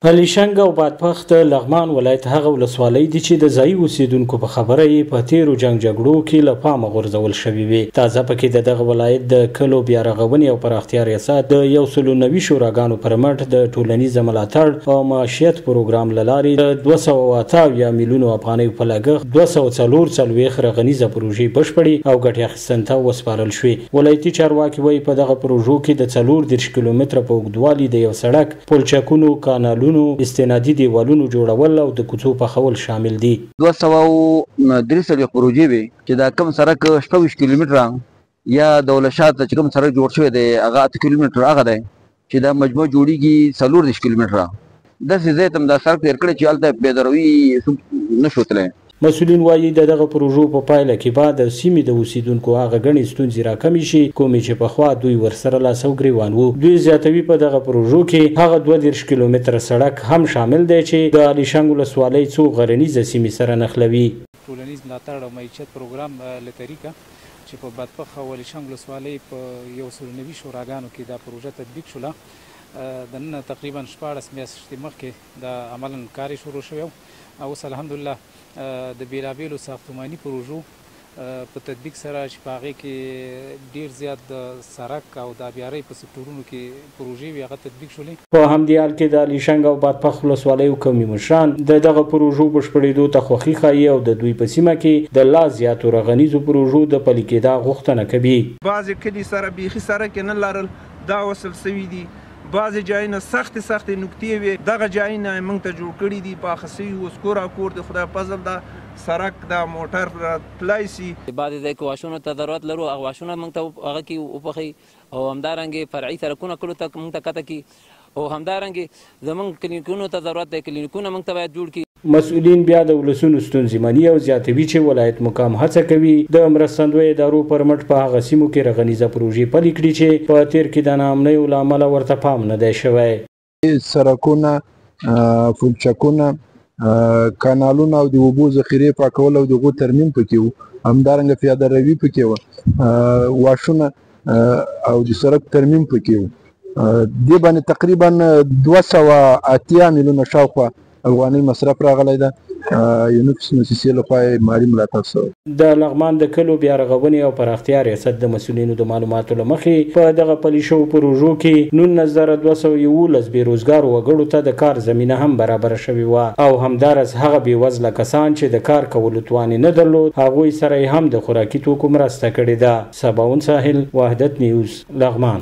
علیشنګ او بادپخ د لغمان ولایت هغه ولسوالۍ دي چې د ځایي اوسیدونکو په خبره یې په تیرو جنګ جګړو کې له پامه غورځول شوي وي. تازه پکې دغه ولایت د کلو بیا رغونې او پراختیا ریاست د 190 شوراګانو پر مټ د ټولنیز ملاتړ او معاشیت پروګرام له لارې د 288 میلیونو افغانۍ په لګښت 244 رغنیزه پروژې بشپړې او ګټې اخیستنې ته وسپارل شوې. ولایتي چارواکي وایي په دغه پروژو کې د 40 کیلومتره په اوږدوالي د یو سړک، پلچکونو، کانالونو، استنادي دیوالونو جوړول او د کوڅو پخول شامل دي. 233 پروژې وي چې دا کم سړک 26 کیلومتره یا دولشات چې کوم سړک جوړ شوی دی هغه 8 کیلومتره هغه دی چې دا مجموع جوړیږي 40 کیلومتره. داسې ځای ته هم دا سړک تېر کړی چې هلته بېدروي نشو تللی. مسؤلین وایي دغه پروژو په پایله کې به د سیمې د اوسیدونکو هغه ګڼې ستونزې راکمې شي کومې چې پخوا دوی ورسره لاس او ګریوان وو. دوی زیاتوي په دغه پروژو کې هغه 32 کیلومتره سړک هم شامل دی چې د علیشنګ ولسوالۍ څو غرنیزه سیمې سره نښلوي. ټولنیز ملاتړ او معیشت پروګرام له طریقه چې په بادپخ او علیشنګ ولسوالۍ په 190 شوراګانو کې دا پروژه تطبیق شوله. د نن تقریبا 14 میاشتې مخکې د عملاً کار شروع شوی او اوس الحمدلله د بیلابیلو ساختماني پروژو په تطبیق سره چې په هغې کې ډېر زیات د سړک او د آبیارۍ په سکتورونو کې پروژې وي هغه تطبیق شولې. په همدې حال کې د علیشنګ او بادپخ ولسوالیو قومي مشران د دغه پروژو بشپړېدو ته خوښي ښایي او د دوی په سیمه کې د لا زیاتو رغنیزو پروژو د پلي کېدا غوښتنه کوي. بعضې کلي سره بیخي سړک یې نه لرل دا وصل سوي دي، بعضې ځایونه سختې نکتې وې دغه ځایونه یې موږ ته جوړ کړي دي، پاخه سوي اوس کور د خدای فضل دا سړک دا موټر تللی سي. بعضې ځای کې واښونو ته ضرورت لرو هغه واښونه موږ ته هغه کې وپخوي او همدارنګې فرعي سړکونه کلو ته موږ ته قطع کړي او همدارنګې زموږ کلینیکونو ته ضرورت دی کلینیکونه موږ ته باید جوړ کړي. مسؤلین بیا د ولسونو ستونزې مني او زیاتوي چې ولایت مقام هڅه کوي د مرستندویو ادارو پر مټ په هغه سیمو کې رغنیزه پروژې پلي کړي چې په تیر کې د ناامنیو له امله ورته پام نه دی شوی. سړکونه، پلچکونه، کانالونه او د اوبو ذخیرې پاکول او د هغو ترمیم پکې وو، همدارنګه پیاده روي پکې وه، واښونه او د سړک ترمیم پکې وو. دې باندې تقریبا 280 میلیونه شاوخوا افغانۍ مصرف راغلی ده. یونیفس موسسې لخوا یې مالي ملاتړ شوی. د لغمان د کلو بیا رغونې او پراختیا ریاست د مسؤلینو د معلوماتو له مخې په دغه پلي شوو پروژو کې 19,211 بېروزګارو وګړو ته د کار زمینه هم برابره شوې وه او همداراز هغه بېوزله کسان چې د کار کولو توان یې نه درلود هغوی سره یې هم د خوراکي توکو مرسته کړې ده. سباون ساحل، وحدت نیوز، لغمان.